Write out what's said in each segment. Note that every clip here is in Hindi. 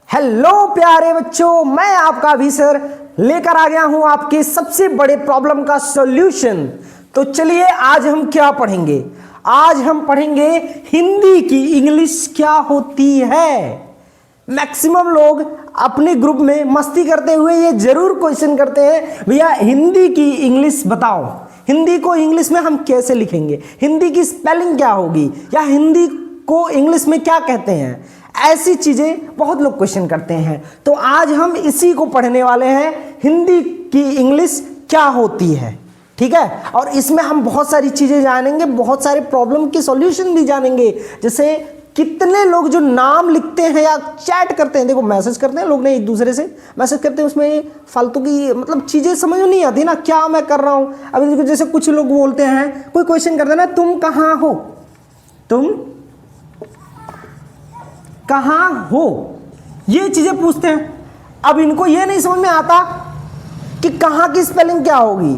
हेलो प्यारे बच्चों, मैं आपका अभी सर लेकर आ गया हूं आपके सबसे बड़े प्रॉब्लम का सॉल्यूशन। तो चलिए आज हम क्या पढ़ेंगे। आज हम पढ़ेंगे हिंदी की इंग्लिश क्या होती है। मैक्सिमम लोग अपने ग्रुप में मस्ती करते हुए ये जरूर क्वेश्चन करते हैं, भैया हिंदी की इंग्लिश बताओ, हिंदी को इंग्लिश में हम कैसे लिखेंगे, हिंदी की स्पेलिंग क्या होगी, या हिंदी को इंग्लिश में क्या कहते हैं। ऐसी चीजें बहुत लोग क्वेश्चन करते हैं। तो आज हम इसी को पढ़ने वाले हैं, हिंदी की इंग्लिश क्या होती है। ठीक है, और इसमें हम बहुत सारी चीजें जानेंगे, बहुत सारे प्रॉब्लम की सॉल्यूशन भी जानेंगे। जैसे कितने लोग जो नाम लिखते हैं या चैट करते हैं, देखो मैसेज करते हैं लोग ने एक दूसरे से मैसेज करते हैं, उसमें फालतू की मतलब चीजें समझ में नहीं आती ना, क्या मैं कर रहा हूं। अभी देखो जैसे कुछ लोग बोलते हैं, कोई क्वेश्चन करते हैं ना, तुम कहां हो, तुम कहां हो, ये चीजें पूछते हैं। अब इनको ये नहीं समझ में आता कि कहां की स्पेलिंग क्या होगी।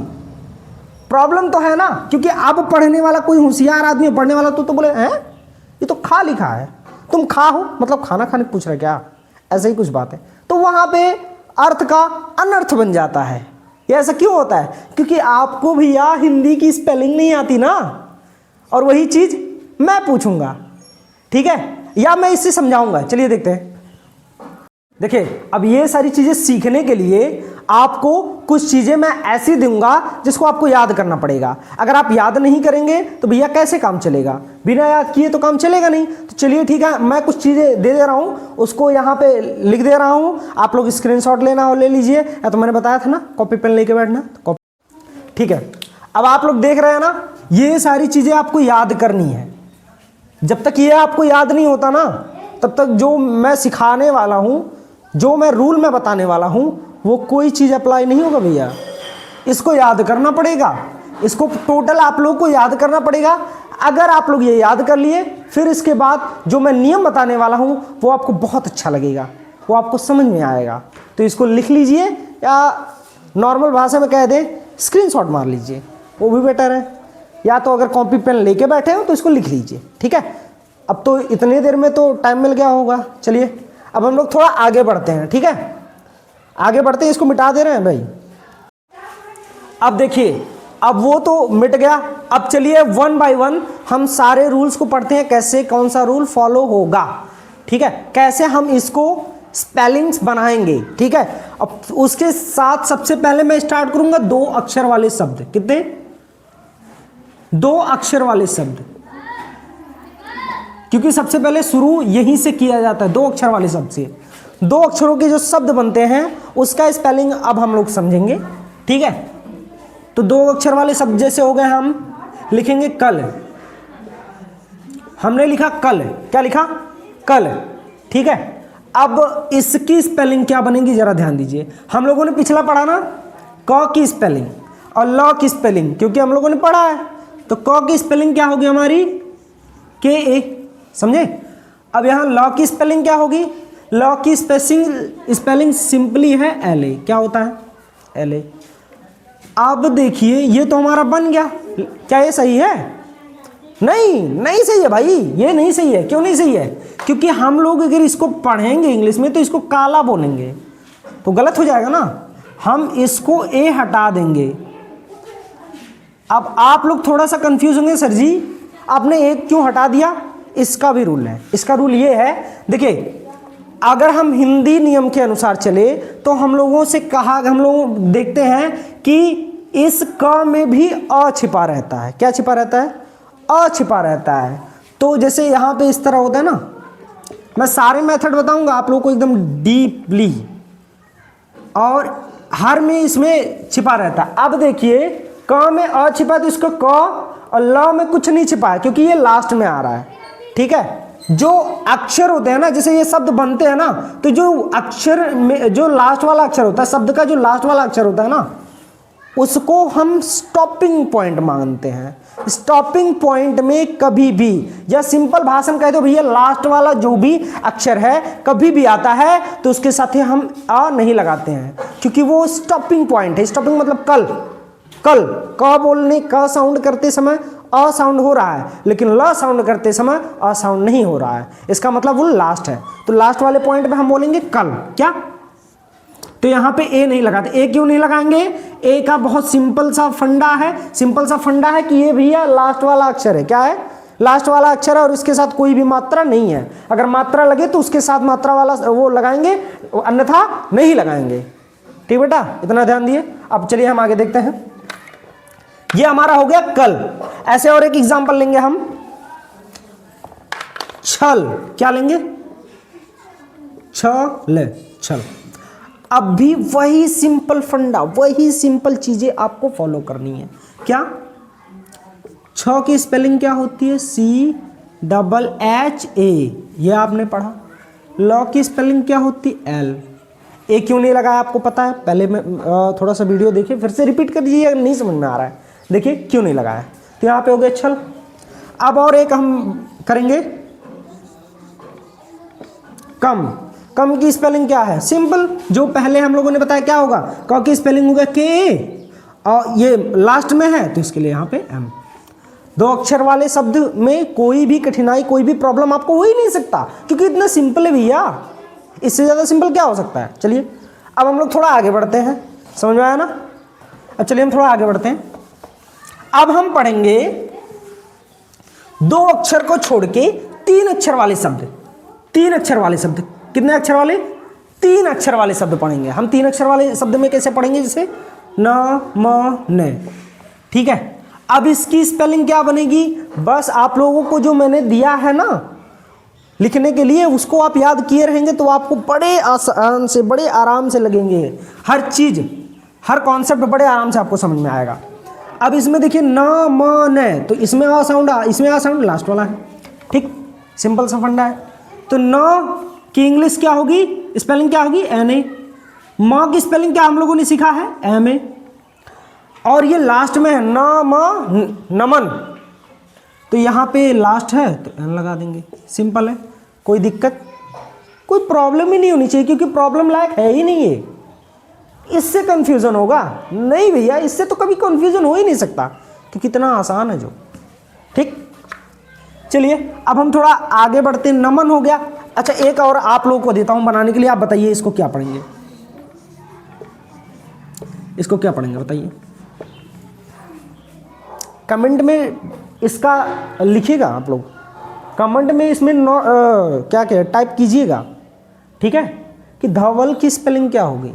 प्रॉब्लम तो है ना, क्योंकि अब पढ़ने वाला कोई होशियार आदमी पढ़ने वाला तो बोले हैं ये तो खा लिखा है, तुम खा हो मतलब खाना खाने पूछ रहे क्या, ऐसा ही कुछ बात है। तो वहां पे अर्थ का अनर्थ बन जाता है। ये ऐसा क्यों होता है? क्योंकि आपको भैया हिंदी की स्पेलिंग नहीं आती ना, और वही चीज मैं पूछूंगा, ठीक है, या मैं इससे समझाऊंगा। चलिए देखते हैं। देखिए अब ये सारी चीजें सीखने के लिए आपको कुछ चीजें मैं ऐसी दूंगा जिसको आपको याद करना पड़ेगा। अगर आप याद नहीं करेंगे तो भैया कैसे काम चलेगा, बिना याद किए तो काम चलेगा नहीं। तो चलिए ठीक है, मैं कुछ चीजें दे रहा हूं, उसको यहाँ पे लिख दे रहा हूं, आप लोग स्क्रीनशॉट लेना हो ले लीजिए, या तो मैंने बताया था ना कॉपी पेन लेके बैठना, तो कॉपी। ठीक है, अब आप लोग देख रहे हैं ना, ये सारी चीजें आपको याद करनी है। जब तक ये आपको याद नहीं होता ना, तब तक जो मैं सिखाने वाला हूं, जो मैं रूल में बताने वाला हूं, वो कोई चीज अप्लाई नहीं होगा भैया। इसको याद करना पड़ेगा, इसको टोटल आप लोगों को याद करना पड़ेगा। अगर आप लोग ये याद कर लिए, फिर इसके बाद जो मैं नियम बताने वाला हूं वो आपको बहुत अच्छा लगेगा, वो आपको समझ में आएगा। तो इसको लिख लीजिए, या नॉर्मल भाषा में कह दें स्क्रीनशॉट मार लीजिए, वो भी बेटर है। या तो अगर कॉपी पेन लेके बैठे हो तो इसको लिख लीजिए, ठीक है। अब तो इतनी देर में तो टाइम मिल गया होगा। चलिए अब हम लोग थोड़ा आगे बढ़ते हैं, ठीक है, आगे बढ़ते हैं। इसको मिटा दे रहे हैं भाई। अब देखिए, अब वो तो मिट गया। अब चलिए वन बाय वन हम सारे रूल्स को पढ़ते हैं, कैसे कौन सा रूल फॉलो होगा, ठीक है, कैसे हम इसको स्पेलिंग्स बनाएंगे, ठीक है। अब उसके साथ सबसे पहले मैं स्टार्ट करूंगा 2 अक्षर वाले शब्द। कितने? 2 अक्षर वाले शब्द, क्योंकि सबसे पहले शुरू यहीं से किया जाता है, 2 अक्षर वाले शब्द से। 2 अक्षरों के जो शब्द बनते हैं उसका स्पेलिंग अब हम लोग समझेंगे, ठीक है। तो 2 अक्षर वाले शब्द जैसे हो गए, हम लिखेंगे कल। हमने लिखा कल, क्या लिखा? कल, ठीक है। अब इसकी स्पेलिंग क्या बनेगी जरा ध्यान दीजिए। हम लोगों ने पिछला पढ़ा ना, क की स्पेलिंग और ल की स्पेलिंग, क्योंकि हम लोगों ने पढ़ा है। तो क की स्पेलिंग क्या होगी हमारी? के ए, समझे। अब यहां ल की स्पेलिंग क्या होगी? ल की स्पेलिंग सिंपली है एल ए। क्या होता है? L A. अब देखिए ये तो हमारा बन गया। क्या ये सही है? नहीं, नहीं सही है भाई, ये नहीं सही है। क्यों नहीं सही है? क्योंकि हम लोग अगर इसको पढ़ेंगे इंग्लिश में तो इसको काला बोलेंगे, तो गलत हो जाएगा ना। हम इसको ए हटा देंगे। अब आप लोग थोड़ा सा कंफ्यूज होंगे, सर जी आपने एक क्यों हटा दिया? इसका भी रूल है। इसका रूल ये है, देखिए अगर हम हिंदी नियम के अनुसार चले तो हम लोगों से कहा, हम लोग देखते हैं कि इस क में भी अ छिपा रहता है। क्या छिपा रहता है? अ छिपा रहता है। तो जैसे यहाँ पे इस तरह होता है ना, मैं सारे मेथड बताऊंगा आप लोगों को एकदम डीपली, और हर में इसमें छिपा रहता है। अब देखिए क में अ छिपा है तो इसको क, और ल में कुछ नहीं छिपा है क्योंकि ये लास्ट में आ रहा है, ठीक है। जो अक्षर होते हैं ना, जैसे ये शब्द बनते हैं ना, तो जो अक्षर में जो लास्ट वाला अक्षर होता है, शब्द का जो लास्ट वाला अक्षर होता है ना, उसको हम स्टॉपिंग पॉइंट मानते हैं। स्टॉपिंग पॉइंट में कभी भी, या सिंपल भाषा में कह दो भैया, लास्ट वाला जो भी अक्षर है कभी भी आता है तो उसके साथ ही हम आ नहीं लगाते हैं, क्योंकि वो स्टॉपिंग पॉइंट है। स्टॉपिंग मतलब कल, कल, क बोलने का साउंड करते समय अ साउंड हो रहा है, लेकिन ल साउंड करते समय अ साउंड नहीं हो रहा है, इसका मतलब वो लास्ट है। तो लास्ट वाले पॉइंट पे हम बोलेंगे कल। क्या? तो यहां पे ए नहीं लगाते। ए क्यों नहीं लगाएंगे? ए का बहुत सिंपल सा फंडा है, सिंपल सा फंडा है कि ये भैया लास्ट वाला अक्षर है। क्या है? लास्ट वाला अक्षर है और उसके साथ कोई भी मात्रा नहीं है। अगर मात्रा लगे तो उसके साथ मात्रा वाला वो लगाएंगे, अन्यथा नहीं लगाएंगे। ठीक बेटा, इतना ध्यान दिए। अब चलिए हम आगे देखते हैं। ये हमारा हो गया कल। ऐसे और एक एग्जांपल लेंगे हम, छल। क्या लेंगे? छल, छल। अब भी वही सिंपल फंडा, वही सिंपल चीजें आपको फॉलो करनी है। क्या? छ की स्पेलिंग क्या होती है? CHA, ये आपने पढ़ा। ल की स्पेलिंग क्या होती है? L। ए क्यों नहीं लगाया आपको पता है? पहले मैं थोड़ा सा वीडियो देखिए, फिर से रिपीट कर दीजिए अगर नहीं समझ में आ रहा है। देखिए क्यों नहीं लगाया। तो यहाँ पे हो गया छल। अब और एक हम करेंगे, कम। कम की स्पेलिंग क्या है? सिंपल, जो पहले हम लोगों ने बताया। क्या होगा? क की स्पेलिंग होगा के, और ये लास्ट में है तो इसके लिए यहाँ पे M। दो अक्षर वाले शब्द में कोई भी कठिनाई, कोई भी प्रॉब्लम आपको हो ही नहीं सकता, क्योंकि इतना सिंपल है भैया। इससे ज़्यादा सिंपल क्या हो सकता है? चलिए अब हम लोग थोड़ा आगे बढ़ते हैं। समझ में आया ना? अब चलिए हम थोड़ा आगे बढ़ते हैं। अब हम पढ़ेंगे दो अक्षर को छोड़ के तीन अक्षर वाले शब्द। तीन अक्षर वाले शब्द। कितने अक्षर वाले? तीन अक्षर वाले शब्द पढ़ेंगे हम। तीन अक्षर वाले शब्द में कैसे पढ़ेंगे? जैसे न, म, न। ठीक है। अब इसकी स्पेलिंग क्या बनेगी? बस आप लोगों को जो मैंने दिया है ना लिखने के लिए, उसको आप याद किए रहेंगे तो आपको बड़े आसान से, बड़े आराम से लगेंगे। हर चीज, हर कॉन्सेप्ट बड़े आराम से आपको समझ में आएगा। अब इसमें देखिए न, म, न, तो इसमें आ साउंड, इसमें आ साउंड लास्ट वाला है। ठीक, सिंपल सा फंडा है। तो न की इंग्लिश क्या होगी? स्पेलिंग क्या होगी? NA। म की स्पेलिंग क्या हम लोगों ने सीखा है? MA। और ये लास्ट में है न, म, नमन, तो यहाँ पे लास्ट है तो N लगा देंगे। सिंपल है, कोई दिक्कत, कोई प्रॉब्लम ही नहीं होनी चाहिए, क्योंकि प्रॉब्लम लायक है ही नहीं है। इससे कंफ्यूजन होगा? नहीं भैया, इससे तो कभी कंफ्यूजन हो ही नहीं सकता, क्योंकि इतना आसान है जो। ठीक, चलिए अब हम थोड़ा आगे बढ़ते हैं। नमन हो गया। अच्छा, एक और आप लोगों को देता हूं बनाने के लिए। आप बताइए इसको क्या पढ़ेंगे? इसको क्या पढ़ेंगे बताइए? कमेंट में इसका लिखिएगा आप लोग, कमेंट में इसमें क्या क्या टाइप कीजिएगा। ठीक है, कि धवल की स्पेलिंग क्या होगी?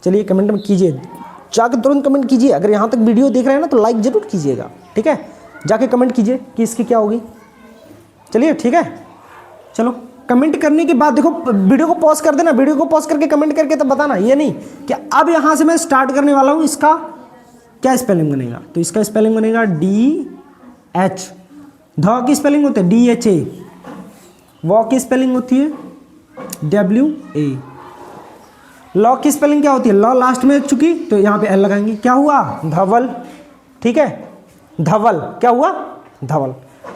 चलिए कमेंट में कीजिए, जाके तुरंत कमेंट कीजिए। अगर यहाँ तक वीडियो देख रहे हैं ना तो लाइक जरूर कीजिएगा। ठीक है, जाके कमेंट कीजिए कि इसकी क्या होगी। चलिए ठीक है, चलो कमेंट करने के बाद देखो वीडियो को पॉज कर देना, वीडियो को पॉज करके कमेंट करके तब बताना। ये नहीं कि अब यहाँ से मैं स्टार्ट करने वाला हूँ, इसका क्या स्पेलिंग बनेगा? तो इसका स्पेलिंग बनेगा DH। ध की स्पेलिंग होती है DHA। व की स्पेलिंग होती है WA। ल की स्पेलिंग क्या होती है? ल लास्ट में चुकी तो यहाँ पे L लगाएंगे। क्या हुआ? धवल। ठीक है, धवल। क्या हुआ? धवल।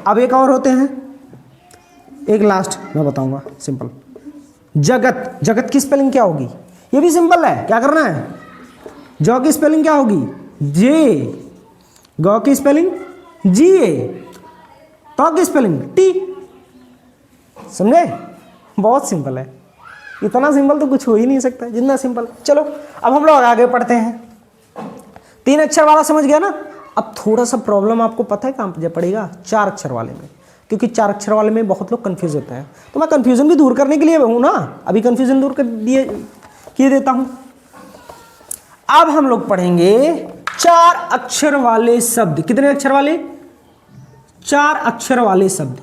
अब एक और होते हैं, एक लास्ट मैं बताऊंगा, सिंपल। जगत। जगत की स्पेलिंग क्या होगी? ये भी सिंपल है, क्या करना है? ज की स्पेलिंग क्या होगी? J। ग की स्पेलिंग GA। त की स्पेलिंग T। समझे? बहुत सिंपल है, इतना सिंपल तो कुछ हो ही नहीं सकता जितना सिंपल। चलो अब हम लोग आगे पढ़ते हैं। तीन अक्षर वाला समझ गया ना? अब थोड़ा सा प्रॉब्लम आपको पता है कहाँ पड़ेगा? चार अक्षर वाले में, क्योंकि चार अक्षर वाले में बहुत लोग कंफ्यूज होते हैं। तो मैं कंफ्यूजन भी दूर करने के लिए हूँ ना, अभी कंफ्यूजन दूर कर किए देता हूँ। अब हम लोग पढ़ेंगे चार अक्षर वाले शब्द। कितने अक्षर वाले? चार अक्षर वाले शब्द।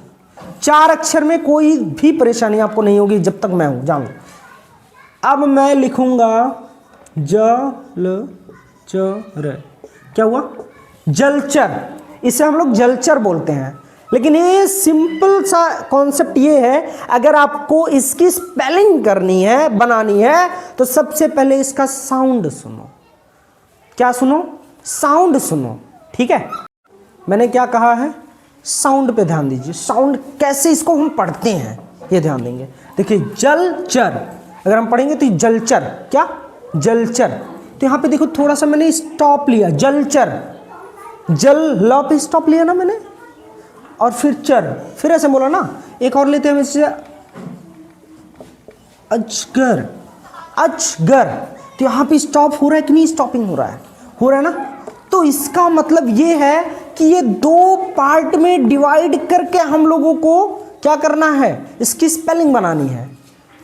चार अक्षर में कोई भी परेशानी आपको नहीं होगी जब तक मैं हूं, जाऊं। अब मैं लिखूंगा जलचर। क्या हुआ? जलचर। इसे हम लोग जलचर बोलते हैं। लेकिन ये सिंपल सा कॉन्सेप्ट ये है, अगर आपको इसकी स्पेलिंग करनी है, बनानी है, तो सबसे पहले इसका साउंड सुनो। क्या सुनो? साउंड सुनो। ठीक है, मैंने क्या कहा है? साउंड पे ध्यान दीजिए। साउंड कैसे इसको हम पढ़ते हैं ये ध्यान देंगे। देखिए जलचर, अगर हम पढ़ेंगे तो जलचर। क्या? जलचर। तो यहाँ पे देखो थोड़ा सा मैंने स्टॉप लिया, जलचर, जल ल पे स्टॉप लिया ना मैंने, और फिर चर, फिर ऐसे बोला ना। एक और लेते हैं वैसे, अजगर, अजगर, तो यहाँ पे स्टॉप हो रहा है कि नहीं, स्टॉपिंग हो रहा है, हो रहा है ना। तो इसका मतलब ये है कि ये दो पार्ट में डिवाइड करके हम लोगों को क्या करना है, इसकी स्पेलिंग बनानी है।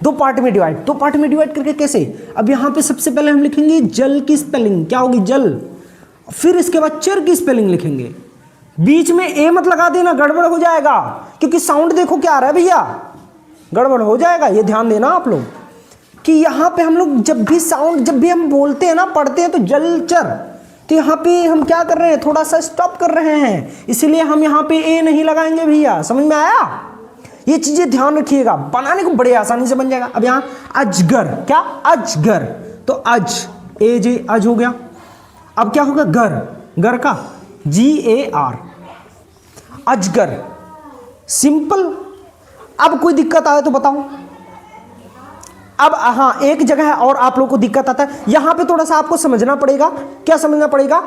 दो पार्ट में डिवाइड, दो पार्ट में डिवाइड करके कैसे, अब यहाँ पे सबसे पहले हम लिखेंगे जल की स्पेलिंग क्या होगी, जल, फिर इसके बाद चर की स्पेलिंग लिखेंगे। बीच में ए मत लगा देना, गड़बड़ हो जाएगा, क्योंकि साउंड देखो क्या आ रहा है भैया, गड़बड़ हो जाएगा, ये ध्यान देना आप लोग कि यहाँ पे हम लोग जब भी साउंड, जब भी हम बोलते हैं ना, पढ़ते हैं तो जलचर, तो यहाँ पे हम क्या कर रहे हैं, थोड़ा सा स्टॉप कर रहे हैं, इसीलिए हम यहाँ पे ए नहीं लगाएंगे भैया। समझ में आया? ये चीजें ध्यान रखिएगा, बनाने को बड़े आसानी से बन जाएगा। अब यहाँ अजगर, क्या, अजगर, तो अज, ए जे अज हो गया। अब क्या होगा, गर, गर का GAR, अजगर, सिंपल। अब कोई दिक्कत आए तो बताओ। अब हाँ, एक जगह है और आप लोगों को दिक्कत आता है, यहां पे थोड़ा सा आपको समझना पड़ेगा। क्या समझना पड़ेगा?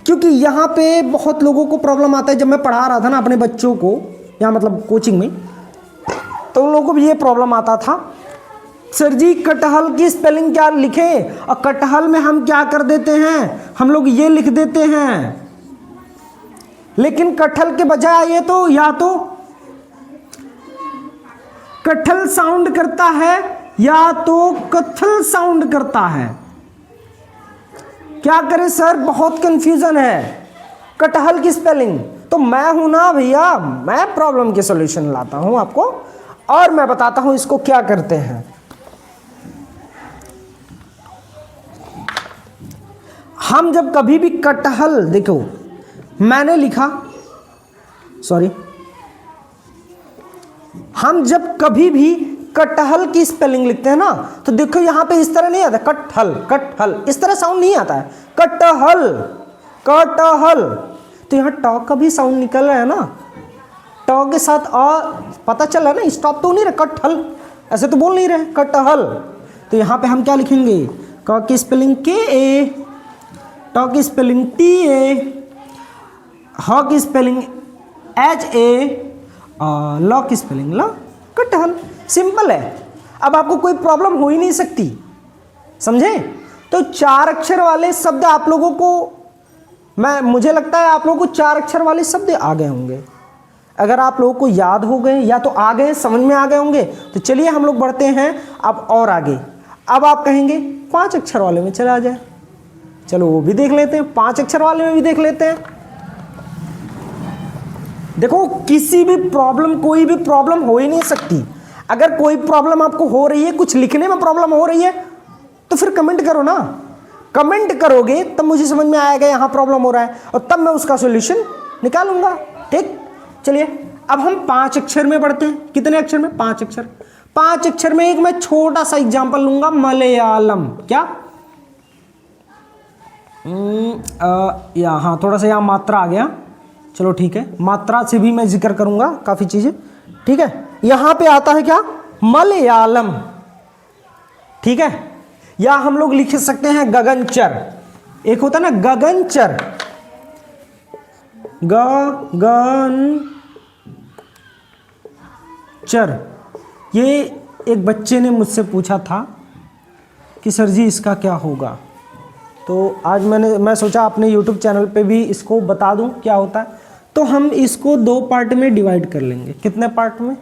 क्योंकि यहां पे बहुत लोगों को प्रॉब्लम आता है। जब मैं पढ़ा रहा था ना अपने बच्चों को, या मतलब कोचिंग में, तो उन लोगों को भी ये प्रॉब्लम आता था, सर जी कटहल की स्पेलिंग क्या लिखें, और कटहल में हम क्या कर देते हैं, हम लोग ये लिख देते हैं, लेकिन कटहल के बजाय ये तो, या तो कटहल साउंड करता है या तो कथल साउंड करता है। क्या करें सर, बहुत कंफ्यूजन है कटहल की स्पेलिंग। तो मैं हूं ना भैया, मैं प्रॉब्लम के सॉल्यूशन लाता हूं आपको, और मैं बताता हूं इसको क्या करते हैं। हम जब कभी भी कटहल, देखो मैंने लिखा, सॉरी, हम जब कभी भी कटहल की स्पेलिंग लिखते हैं ना, तो देखो यहां पे इस तरह नहीं आता, कटहल, कटहल, इस तरह साउंड नहीं आता है, कटहल, कटहल। तो यहां ट का भी साउंड निकल रहा है ना, ट के साथ पता चल रहा है ना, स्टॉप तो नहीं रहा, कटहल, ऐसे तो बोल नहीं रहे, कटहल। तो यहां पे हम क्या लिखेंगे, क की स्पेलिंग KA, ट की स्पेलिंग TA, ह की स्पेलिंग HA, ल की स्पेलिंग ल, कटहल। सिंपल है। अब आपको कोई प्रॉब्लम हो ही नहीं सकती, समझे? तो 4 अक्षर वाले शब्द आप लोगों को, मुझे लगता है आप लोगों को 4 अक्षर वाले शब्द आ गए होंगे। अगर आप लोगों को याद हो गए या तो आ गए, समझ में आ गए होंगे, तो चलिए हम लोग बढ़ते हैं अब और आगे। अब आप कहेंगे 5 अक्षर वाले में चला जाए, चलो वो भी देख लेते हैं, 5 अक्षर वाले में भी देख लेते हैं। देखो किसी भी प्रॉब्लम, कोई भी प्रॉब्लम हो ही नहीं सकती। अगर कोई प्रॉब्लम आपको हो रही है, कुछ लिखने में प्रॉब्लम हो रही है, तो फिर कमेंट करो ना, कमेंट करोगे तब मुझे समझ में आएगा यहाँ प्रॉब्लम हो रहा है, और तब मैं उसका सॉल्यूशन निकालूंगा। ठीक, चलिए अब हम 5 अक्षर में बढ़ते हैं। कितने अक्षर में? 5 अक्षर। 5 अक्षर में एक मैं छोटा सा एग्जांपल लूंगा, मलयालम। क्या, यहाँ थोड़ा सा यहाँ मात्रा आ गया, चलो ठीक है, मात्रा से भी मैं जिक्र करूंगा काफी चीजें। ठीक है, यहां पे आता है क्या, मलयालम। ठीक है, या हम लोग लिख सकते हैं गगनचर। एक होता है ना गगनचर, गगनचर। ये एक बच्चे ने मुझसे पूछा था कि सर जी इसका क्या होगा, तो आज मैं सोचा अपने YouTube चैनल पे भी इसको बता दूं क्या होता है। तो हम इसको 2 पार्ट में डिवाइड कर लेंगे। कितने पार्ट में?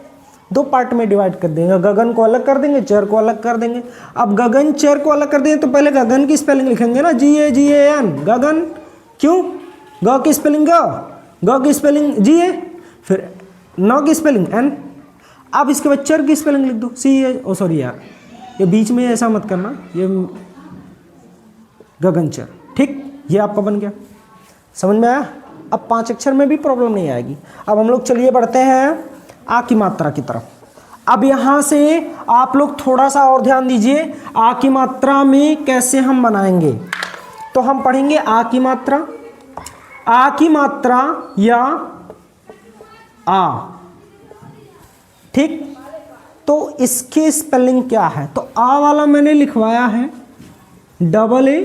2 पार्ट में डिवाइड कर देंगे। गगन को अलग कर देंगे, चर को अलग कर देंगे। अब गगन चर को अलग कर देंगे तो पहले गगन की स्पेलिंग लिखेंगे ना, GAGAN, गगन। क्यों? ग की स्पेलिंग ग की स्पेलिंग GA, फिर न की स्पेलिंग N। अब इसके बाद चर की स्पेलिंग लिख दो, CA। सॉरी यार, ये बीच में ऐसा मत करना, ये गगनचर। ठीक, ये आपका बन गया, समझ में आया? अब 5 अक्षर में भी प्रॉब्लम नहीं आएगी। अब हम लोग चलिए बढ़ते हैं आ की मात्रा की तरफ। अब यहां से आप लोग थोड़ा सा और ध्यान दीजिए, आ की मात्रा में कैसे हम बनाएंगे। तो हम पढ़ेंगे आ की मात्रा, आ की मात्रा या आ। ठीक, तो इसकी स्पेलिंग क्या है? तो आ वाला मैंने लिखवाया है AA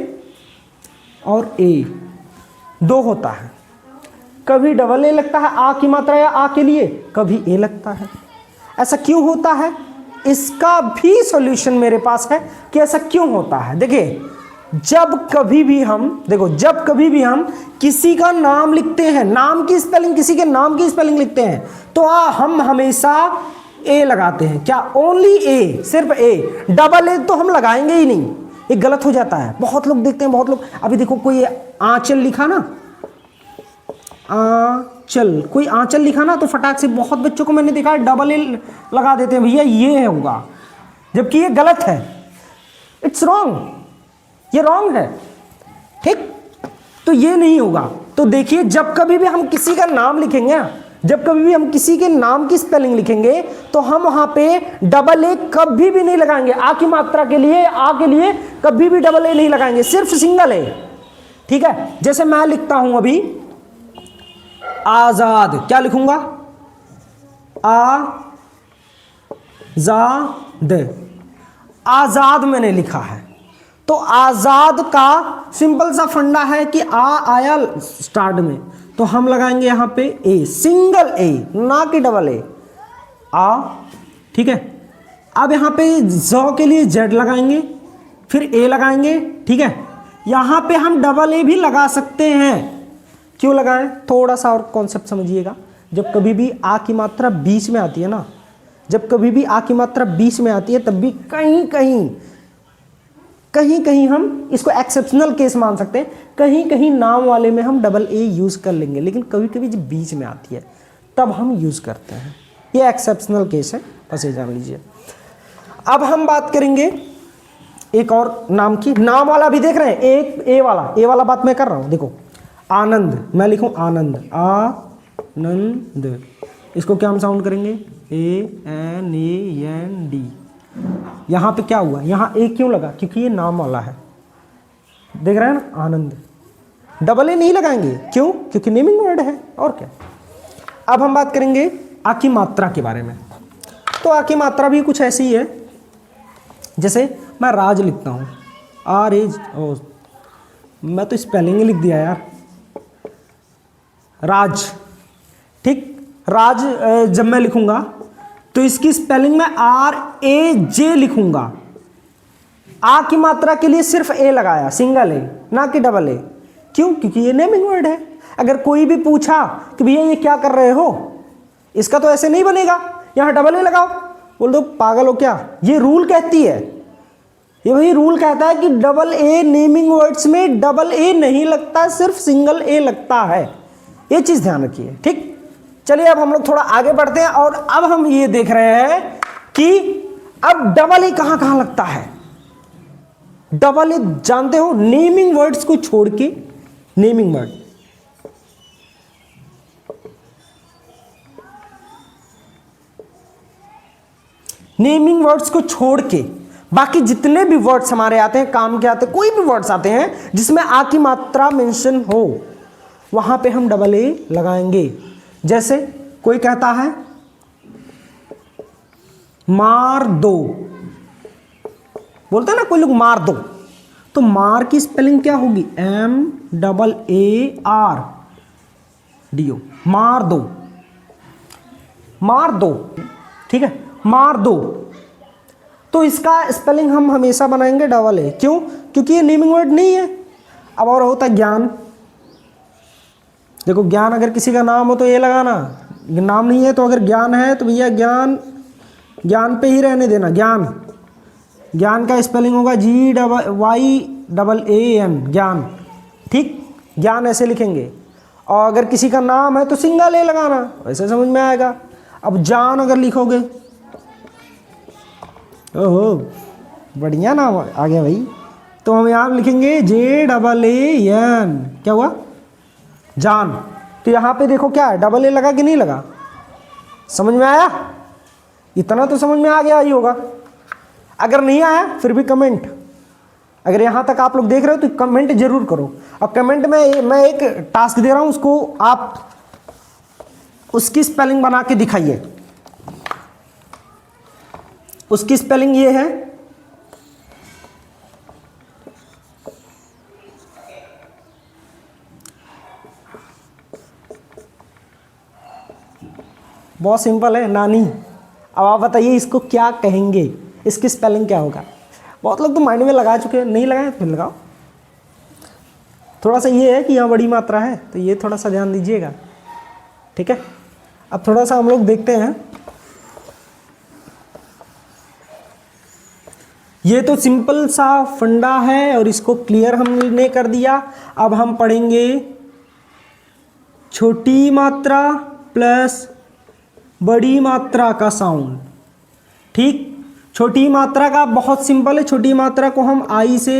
और ए, दो होता है। कभी डबल ए लगता है आ की मात्रा या आ के लिए, कभी ए लगता है। ऐसा क्यों होता है, इसका भी सॉल्यूशन मेरे पास है कि ऐसा क्यों होता है। देखिए, जब कभी भी हम किसी का नाम लिखते हैं, नाम की स्पेलिंग, किसी के नाम की स्पेलिंग लिखते हैं, तो हम हमेशा ए लगाते हैं। क्या, ओनली ए, सिर्फ ए, डबल ए तो हम लगाएंगे ही नहीं, ये गलत हो जाता है। बहुत लोग देखते हैं, बहुत लोग, अभी देखो कोई आंचल लिखा ना, आंचल, कोई आंचल लिखा ना, तो फटाक से बहुत बच्चों को मैंने देखा है डबल ए लगा देते हैं, भैया ये होगा, जबकि ये गलत है। इट्स रॉन्ग, ये रॉन्ग है, ठीक, तो ये नहीं होगा। तो देखिए, जब कभी भी हम किसी का नाम लिखेंगे, जब कभी भी हम किसी के नाम की स्पेलिंग लिखेंगे, तो हम वहां पे डबल ए कभी भी नहीं लगाएंगे। आ की मात्रा के लिए, आ के लिए कभी भी डबल ए नहीं लगाएंगे, सिर्फ सिंगल ए, ठीक है। जैसे मैं लिखता हूं अभी आजाद, क्या लिखूंगा, आजाद मैंने लिखा है। तो आजाद का सिंपल सा फंडा है कि आ आया स्टार्ट में, तो हम लगाएंगे यहां पे ए, सिंगल ए, ना कि डबल ए, आ, ठीक है। अब यहां पे ज के लिए जेड लगाएंगे, फिर ए लगाएंगे, ठीक है। यहां पे हम डबल ए भी लगा सकते हैं, क्यों लगाएं, थोड़ा सा और कॉन्सेप्ट समझिएगा। जब कभी भी आ की मात्रा बीच में आती है ना, जब कभी भी आ की मात्रा बीच में आती है, तब भी कहीं कहीं हम इसको एक्सेप्शनल केस मान सकते हैं। कहीं कहीं नाम वाले में हम डबल ए यूज कर लेंगे, लेकिन कभी कभी जब बीच में आती है तब हम यूज करते हैं, ये एक्सेप्शनल केस है, बस ये जान लीजिए। अब हम बात करेंगे एक और नाम की, नाम वाला भी देख रहे हैं, एक ए वाला बात मैं कर रहा हूं। देखो, आनंद, मैं लिखूं आनंद, आनंद, इसको क्या हम साउंड करेंगे, ANAND। यहां पे क्या हुआ, यहां ए क्यों लगा, क्योंकि ये नाम वाला है, देख रहे हैं ना, आनंद, डबल ए नहीं लगाएंगे, क्यों, क्योंकि नेमिंग वर्ड है, और क्या। अब हम बात करेंगे आ की मात्रा के बारे में। तो आ की मात्रा भी कुछ ऐसी ही है, जैसे मैं राज लिखता हूं, मैं तो स्पेलिंग ही लिख दिया यार, राज, ठीक। राज जब मैं लिखूंगा तो इसकी स्पेलिंग में RAJ लिखूंगा। आ की मात्रा के लिए सिर्फ ए लगाया, सिंगल ए, ना कि डबल ए, क्यों, क्योंकि ये नेमिंग वर्ड है। अगर कोई भी पूछा कि भैया ये क्या कर रहे हो, इसका तो ऐसे नहीं बनेगा, यहां डबल ए लगाओ, बोल दो पागल हो क्या, ये रूल कहती है, ये वही रूल कहता है कि डबल ए नेमिंग वर्ड्स में डबल ए नहीं लगता, सिर्फ सिंगल ए लगता है, ये चीज ध्यान रखिए, ठीक। चलिए अब हम लोग थोड़ा आगे बढ़ते हैं, और अब हम ये देख रहे हैं कि अब डबल ए कहां कहां लगता है। डबल ए जानते हो, नेमिंग वर्ड्स को छोड़ के, नेमिंग वर्ड, नेमिंग वर्ड्स को छोड़ के बाकी जितने भी वर्ड्स हमारे आते हैं, काम के आते हैं, कोई भी वर्ड्स आते हैं जिसमें आ की मात्रा मेंशन हो, वहां पे हम डबल ए लगाएंगे। जैसे कोई कहता है मार दो, बोलते हैं ना कोई लोग मार दो, तो मार की स्पेलिंग क्या होगी, MAARDO, मार दो, मार दो, ठीक है, मार दो। तो इसका स्पेलिंग हम हमेशा बनाएंगे डबल ए, क्यों, क्योंकि ये नेमिंग वर्ड नहीं है। अब और होता है ज्ञान, देखो ज्ञान अगर किसी का नाम हो तो ये लगाना, नाम नहीं है तो अगर ज्ञान है तो भैया ज्ञान, ज्ञान पे ही रहने देना, ज्ञान, ज्ञान का स्पेलिंग होगा GYAN, ज्ञान, ठीक, ज्ञान ऐसे लिखेंगे। और अगर किसी का नाम है तो सिंगल ए लगाना, वैसे समझ में आएगा। अब जान अगर लिखोगे, ओहो बढ़िया नाम आ गया भाई, तो हम यहाँ लिखेंगे JAAN, क्या हुआ, जान। तो यहां पे देखो क्या है, डबल ए लगा कि नहीं लगा, समझ में आया, इतना तो समझ में आ गया ही होगा। अगर नहीं आया फिर भी कमेंट, अगर यहां तक आप लोग देख रहे हो तो कमेंट जरूर करो। और कमेंट में मैं एक टास्क दे रहा हूं, उसको आप उसकी स्पेलिंग बना के दिखाइए। उसकी स्पेलिंग ये है बहुत सिंपल है, नानी। अब आप बताइए इसको क्या कहेंगे, इसकी स्पेलिंग क्या होगा। बहुत लोग तो माइंड में लगा चुके हैं, नहीं लगाए तो फिर लगाओ। थोड़ा सा ये है कि यहाँ बड़ी मात्रा है तो ये थोड़ा सा ध्यान दीजिएगा, ठीक है। अब थोड़ा सा हम लोग देखते हैं, ये तो सिंपल सा फंडा है और इसको क्लियर हमने कर दिया। अब हम पढ़ेंगे छोटी मात्रा प्लस बड़ी मात्रा का साउंड, ठीक। छोटी मात्रा का बहुत सिंपल है, छोटी मात्रा को हम आई से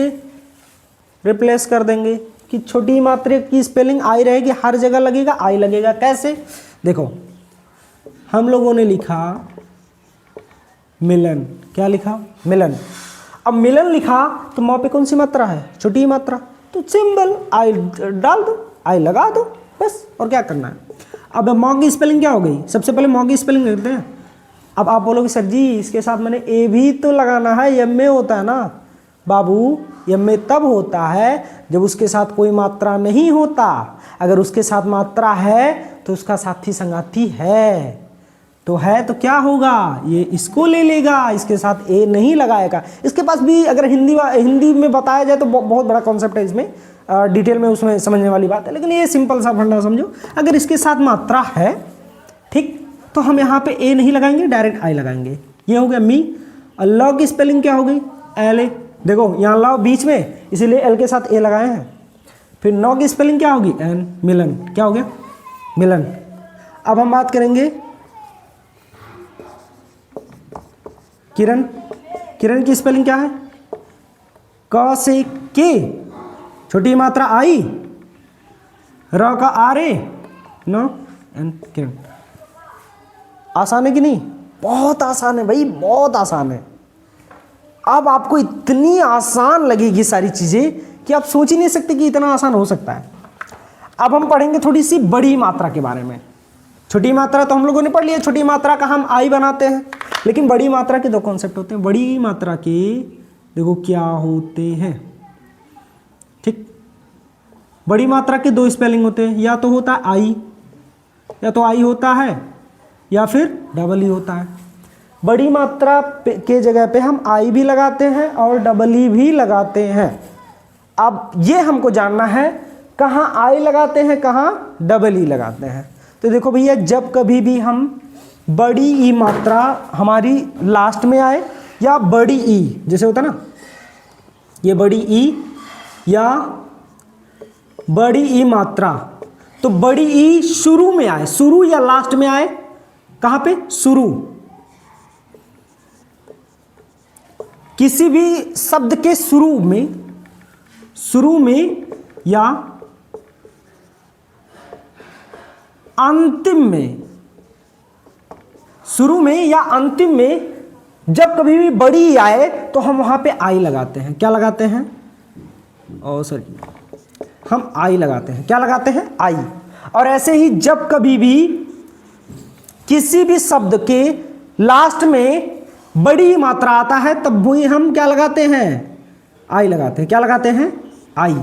रिप्लेस कर देंगे कि छोटी मात्रा की स्पेलिंग आई रहेगी, हर जगह लगेगा आई लगेगा। कैसे, देखो हम लोगों ने लिखा मिलन, क्या लिखा, मिलन। अब मिलन लिखा तो म पे कौन सी मात्रा है, छोटी मात्रा, तो सिंपल आई डाल दो, आई लगा दो बस, और क्या करना है। अब म की स्पेलिंग क्या हो गई, सबसे पहले म की स्पेलिंग लिखते हैं। अब आप बोलोगे सर जी इसके साथ मैंने ए भी तो लगाना है, यम में होता है ना बाबू, यम में तब होता है जब उसके साथ कोई मात्रा नहीं होता। अगर उसके साथ मात्रा है तो उसका साथी संगाती है, तो है तो क्या होगा, ये इसको ले लेगा, इसके साथ ए नहीं लगाएगा। इसके पास भी अगर हिंदी में बताया जाए तो बहुत बड़ा कॉन्सेप्ट है, इसमें डिटेल में उसमें समझने वाली बात है, लेकिन ये सिंपल सा फंडा समझो। अगर इसके साथ मात्रा है, ठीक, तो हम यहाँ पे ए नहीं लगाएंगे, डायरेक्ट आई लगाएंगे। ये हो गया मी। ल की स्पेलिंग क्या हो गई, एल ए। देखो यहाँ ल बीच में, इसीलिए एल के साथ ए लगाए हैं। फिर नौ की स्पेलिंग क्या होगी, एन, मिलन, क्या हो गया, मिलन। अब हम बात करेंगे किरण। किरण की स्पेलिंग क्या है, क से के, छोटी मात्रा आई, र का आर ए, नो एन, किरण। आसान है कि नहीं, बहुत आसान है भाई, बहुत आसान है। अब आपको इतनी आसान लगेगी सारी चीजें कि आप सोच ही नहीं सकते कि इतना आसान हो सकता है। अब हम पढ़ेंगे थोड़ी सी बड़ी मात्रा के बारे में। छोटी मात्रा तो हम लोगों ने पढ़ लिया, छोटी मात्रा का हम आई बनाते हैं, लेकिन बड़ी मात्रा के दो कॉन्सेप्ट होते हैं। बड़ी मात्रा के देखो क्या होते हैं, ठीक। बड़ी मात्रा के दो स्पेलिंग होते हैं, या तो होता है आई, या तो आई होता है, या फिर डबल ई होता है। बड़ी मात्रा के जगह पे हम आई भी लगाते हैं और डबल ई भी लगाते हैं। अब ये हमको जानना है कहाँ आई लगाते हैं, कहाँ डबल ई लगाते हैं। तो देखो भैया, जब कभी भी हम बड़ी ई मात्रा हमारी लास्ट में आए, या बड़ी ई जैसे होता ना, ये बड़ी ई या बड़ी ई मात्रा, तो बड़ी ई शुरू में आए, शुरू या लास्ट में आए, कहां पे, शुरू। किसी भी शब्द के शुरू में या अंतिम में, शुरू में या अंतिम में जब कभी भी बड़ी आए तो हम वहां पे आई लगाते हैं। क्या लगाते हैं, सॉरी, हम आई लगाते हैं। क्या लगाते हैं, आई। और ऐसे ही जब कभी भी किसी भी शब्द के लास्ट में बड़ी मात्रा आता है तब भी हम क्या लगाते हैं, आई लगाते हैं। क्या लगाते हैं, आई।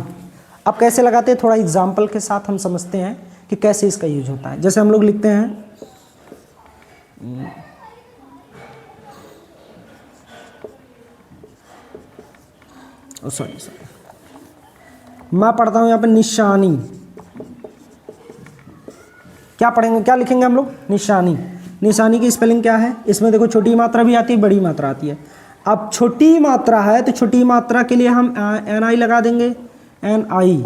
अब कैसे लगाते हैं, थोड़ा एग्जाम्पल के साथ हम समझते हैं कि कैसे इसका यूज होता है। जैसे हम लोग लिखते हैं, सॉरी मैं पढ़ता हूं यहां पे निशानी। क्या पढ़ेंगे, क्या लिखेंगे हम लोग, निशानी। निशानी की स्पेलिंग क्या है, इसमें देखो छोटी मात्रा भी आती है, बड़ी मात्रा आती है। अब छोटी मात्रा है तो छोटी मात्रा के लिए हम एन आई लगा देंगे, एन आई।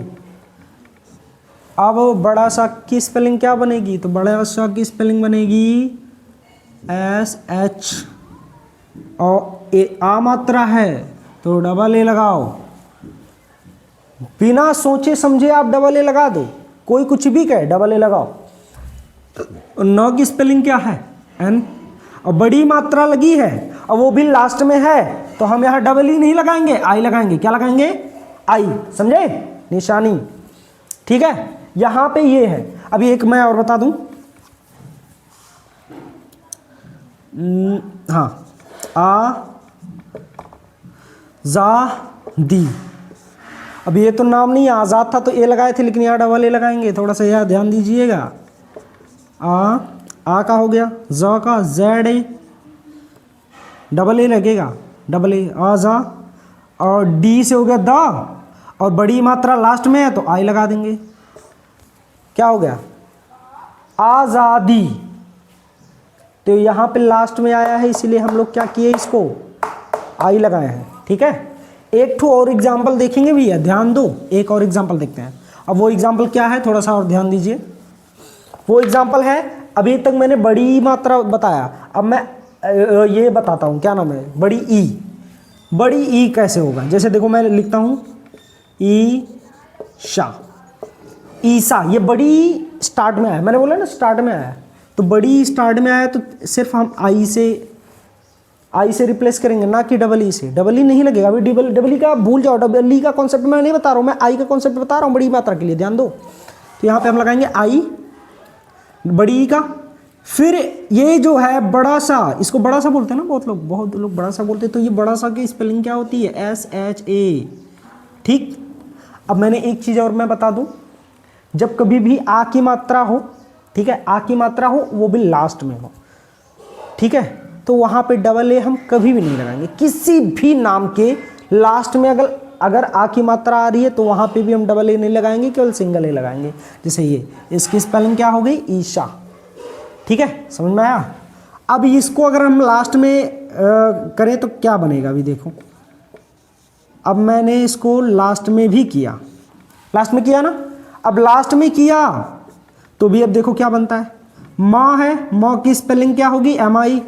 अब बड़ा सा की स्पेलिंग क्या बनेगी, तो बड़ा सा की स्पेलिंग बनेगी एस एच, और ए आ मात्रा है तो डबल ए लगाओ। बिना सोचे समझे आप डबल ए लगा दो, कोई कुछ भी कहे डबल ए लगाओ। नौ की स्पेलिंग क्या है, एन, और बड़ी मात्रा लगी है और वो भी लास्ट में है तो हम यहाँ डबल ई नहीं लगाएंगे, आई लगाएंगे। क्या लगाएंगे, आई। समझे, निशानी, ठीक है। यहां पे ये है। अभी एक मैं और बता दूं, हाँ, आ जा दी। अब ये तो नाम नहीं, आजाद था तो ए लगाए थे, लेकिन यहाँ डबल ए लगाएंगे। थोड़ा सा यहाँ ध्यान दीजिएगा, आ आ का हो गया, ज का जेड ए, डबल ए लगेगा, डबल ए आ जा, और डी से हो गया द, और बड़ी मात्रा लास्ट में है तो आई लगा देंगे। क्या हो गया, आज़ादी। तो यहाँ पे लास्ट में आया है इसीलिए हम लोग क्या किए, इसको आई लगाए हैं। ठीक है, एक ठो और एग्जाम्पल देखेंगे भैया, ध्यान दो, एक और एग्जाम्पल देखते हैं। अब वो एग्जाम्पल क्या है, थोड़ा सा और ध्यान दीजिए। वो एग्जाम्पल है, अभी तक मैंने बड़ी मात्रा बताया, अब मैं ये बताता हूँ, क्या नाम है, बड़ी ई। बड़ी ई कैसे होगा, जैसे देखो मैं लिखता हूँ ईशा, ईसा, ये बड़ी स्टार्ट में आया, मैंने बोला ना स्टार्ट में आया, तो बड़ी स्टार्ट में आया तो सिर्फ हम आई से रिप्लेस करेंगे, ना कि डबल ई से। डबल ई नहीं लगेगा अभी, डबल ई का भूल जाओ, डबल ई का कॉन्सेप्ट मैं नहीं बता रहा हूँ, मैं आई का कॉन्सेप्ट बता रहा हूँ बड़ी मात्रा के लिए, ध्यान दो। तो यहाँ पे हम लगाएंगे आई, बड़ी ई का, फिर ये जो है बड़ा सा, इसको बड़ा सा बोलते हैं ना बहुत लोग बड़ा सा बोलते हैं, तो ये बड़ा सा की स्पेलिंग क्या होती है, SHA। ठीक, अब मैंने एक चीज़ और मैं बता दूँ, जब कभी भी आ की मात्रा हो, ठीक है, आ की मात्रा हो, वो भी लास्ट में हो, ठीक है, तो वहाँ पे डबल ए हम कभी भी नहीं लगाएंगे, किसी भी नाम के लास्ट में अगर आ की मात्रा आ रही है तो वहाँ पे भी हम डबल ए नहीं लगाएंगे, केवल सिंगल ए लगाएंगे। जैसे ये, इसकी स्पेलिंग क्या हो गई, ईशा। ठीक है, समझ में आया। अब इसको अगर हम लास्ट में करें तो क्या बनेगा, अभी देखो, अब मैंने इसको लास्ट में भी किया, लास्ट में किया ना, अब लास्ट में किया तो भी अब देखो क्या बनता है, माँ है, माँ की स्पेलिंग क्या होगी, MI।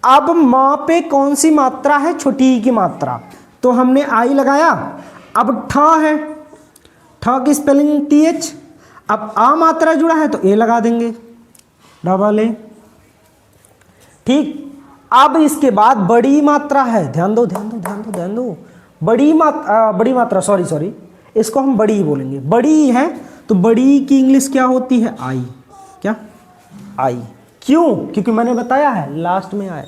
अब माँ पे कौन सी मात्रा है, छोटी ई की मात्रा, तो हमने आई लगाया। अब ठ है, ठ की स्पेलिंग TH, अब आ मात्रा जुड़ा है तो ए लगा देंगे, डबल ए। ठीक, अब इसके बाद बड़ी मात्रा है, ध्यान दो, बड़ी मात्रा, सॉरी, इसको हम बड़ी बोलेंगे, बड़ी है तो बड़ी की इंग्लिश क्या होती है, आई। क्या, आई। क्यों, क्योंकि मैंने बताया है लास्ट में आए।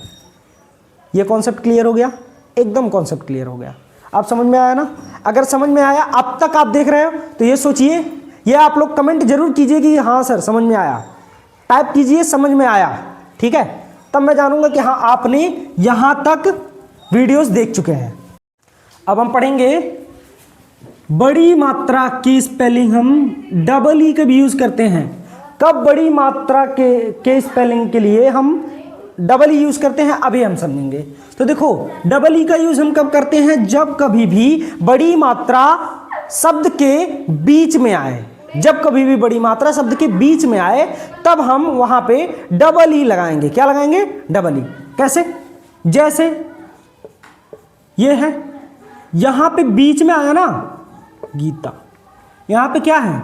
ये कॉन्सेप्ट क्लियर हो गया, एकदम कॉन्सेप्ट क्लियर हो गया। आप समझ में आया ना, अगर समझ में आया, अब तक आप देख रहे हो तो ये सोचिए, ये आप लोग कमेंट जरूर कीजिए कि हाँ सर समझ में आया, टाइप कीजिए समझ में आया। ठीक है, तब मैं जानूंगा कि हाँ आपने यहां तक वीडियोस देख चुके हैं। अब हम पढ़ेंगे बड़ी मात्रा की स्पेलिंग, हम डबल ई कब यूज करते हैं, कब बड़ी मात्रा के स्पेलिंग के लिए हम डबल ई यूज करते हैं, अभी हम समझेंगे। तो देखो, डबल ई का यूज हम कब करते हैं, जब कभी भी बड़ी मात्रा शब्द के बीच में आए, जब कभी भी बड़ी मात्रा शब्द के बीच में आए तब हम वहां पे डबल ई लगाएंगे। क्या लगाएंगे, डबल ई। कैसे, जैसे ये है, यहां पे बीच में आया ना गीता, यहां पे क्या है,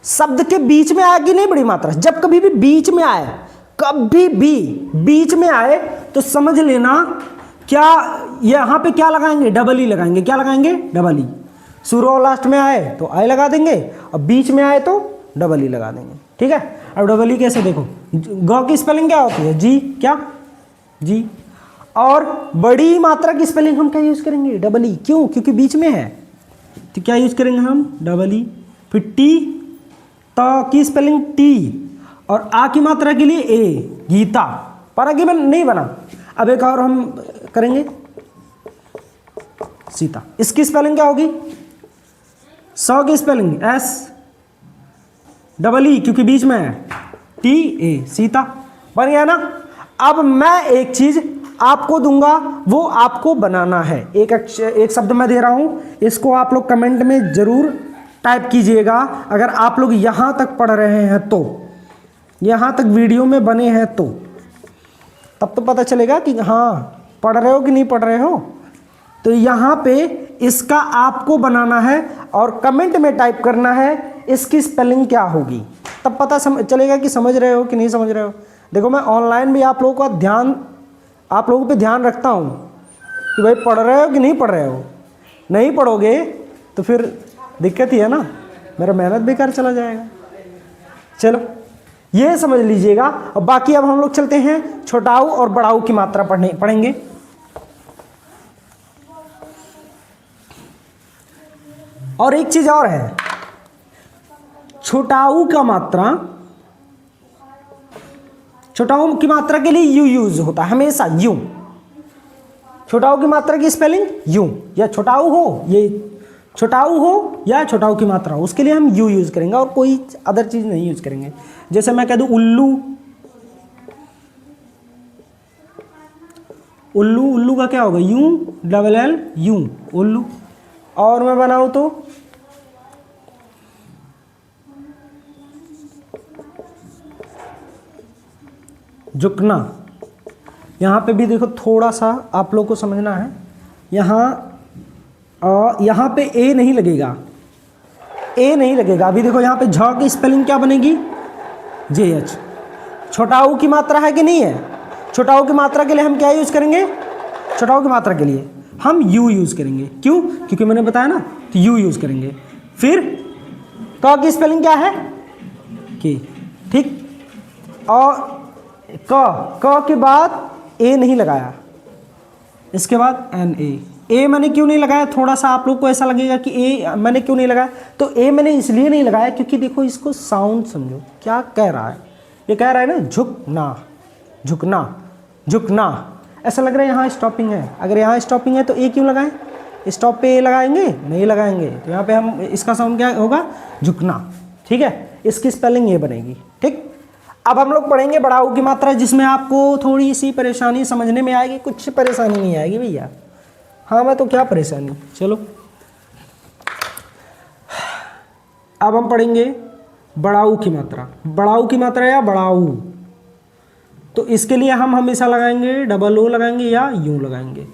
शब्द के बीच में आएगी नहीं बड़ी मात्रा, जब कभी भी बीच में आए, कभी भी बीच में आए तो समझ लेना क्या, यहां पे क्या लगाएंगे, डबल ई लगाएंगे। क्या लगाएंगे, डबल ई। शुरू और लास्ट में आए तो आई लगा देंगे, और बीच में आए तो डबल ई लगा देंगे। ठीक है, अब डबल ई कैसे, देखो, ग की स्पेलिंग क्या होती है, जी। क्या, जी। और बड़ी मात्रा की स्पेलिंग हम क्या यूज करेंगे, डबल ई। क्यों, क्योंकि बीच में है, तो क्या यूज करेंगे हम, डबल ई। फिर टी, त की स्पेलिंग टी, और आ की मात्रा के लिए ए, गीता। पर आगे नहीं बना। अब एक और हम करेंगे, सीता। इसकी स्पेलिंग क्या होगी, स की स्पेलिंग S, डबल ई क्योंकि बीच में है, TA, सीता। बन गया ना। अब मैं एक चीज आपको दूंगा, वो आपको बनाना है। एक शब्द मैं दे रहा हूं, इसको आप लोग कमेंट में जरूर टाइप कीजिएगा। अगर आप लोग यहां तक पढ़ रहे हैं तो, यहां तक वीडियो में बने हैं तो, तब तो पता चलेगा कि हाँ पढ़ रहे हो कि नहीं पढ़ रहे हो। तो यहाँ पे इसका आपको बनाना है और कमेंट में टाइप करना है इसकी स्पेलिंग क्या होगी, तब पता चलेगा कि समझ रहे हो कि नहीं समझ रहे हो। देखो, मैं ऑनलाइन भी आप लोगों पे ध्यान रखता हूँ कि भाई पढ़ रहे हो कि नहीं पढ़ रहे हो। नहीं पढ़ोगे तो फिर दिक्कत ही है ना, मेरा मेहनत बेकार चला जाएगा। चलो ये समझ लीजिएगा। और बाकी अब हम लोग चलते हैं छोटाऊ और बड़ाऊ की मात्रा पढ़ेंगे। और एक चीज और है, छोटाऊ का मात्रा छोटा ऊ की मात्रा के लिए यू यूज होता है हमेशा, यू। छोटा ऊ की मात्रा की स्पेलिंग यू, या छोटा ऊ हो, ये छोटा ऊ हो या छोटा ऊ की मात्रा हो, उसके लिए हम यू यूज करेंगे और कोई अदर चीज नहीं यूज करेंगे। जैसे मैं कह दूं उल्लू, उल्लू, उल्लू का क्या होगा, यू डबल एल यू, उल्लू। और मैं बनाऊं तो झुकना। यहां पे भी देखो थोड़ा सा आप लोग को समझना है, यहां पे ए नहीं लगेगा, ए नहीं लगेगा। अभी देखो यहां पे झ की स्पेलिंग क्या बनेगी, जे एच। छोटा ऊ की मात्रा है कि नहीं है, छोटा ऊ की मात्रा के लिए हम क्या यूज करेंगे, छोटा ऊ की मात्रा के लिए हम यू यूज करेंगे। क्यों, क्योंकि मैंने बताया ना, तो यू यूज करेंगे। फिर क की स्पेलिंग क्या है, के, ठीक। और क के बाद ए नहीं लगाया, इसके बाद एन ए मैंने क्यों नहीं लगाया, थोड़ा सा आप लोग को ऐसा लगेगा कि ए मैंने क्यों नहीं लगाया, तो ए मैंने इसलिए नहीं लगाया क्योंकि देखो इसको साउंड समझो क्या कह रहा है। ये कह रहा है ना झुकना, झुकना, झुकना। ऐसा लग रहा है यहाँ स्टॉपिंग है, अगर यहाँ स्टॉपिंग है तो ए क्यों लगाएं, स्टॉप पे ए लगाएंगे, नहीं लगाएंगे। तो यहाँ पे हम इसका साउंड क्या होगा, झुकना, ठीक है। इसकी स्पेलिंग ये बनेगी, ठीक। अब हम लोग पढ़ेंगे बड़ा ऊ की मात्रा, जिसमें आपको थोड़ी सी परेशानी समझने में आएगी, कुछ परेशानी नहीं आएगी भैया। हाँ मैं तो क्या परेशानी, चलो अब हम पढ़ेंगे बड़ा ऊ की मात्रा। बड़ा ऊ की मात्रा या बड़ा ऊ, तो इसके लिए हम हमेशा लगाएंगे डबल ओ लगाएंगे या यू लगाएंगे।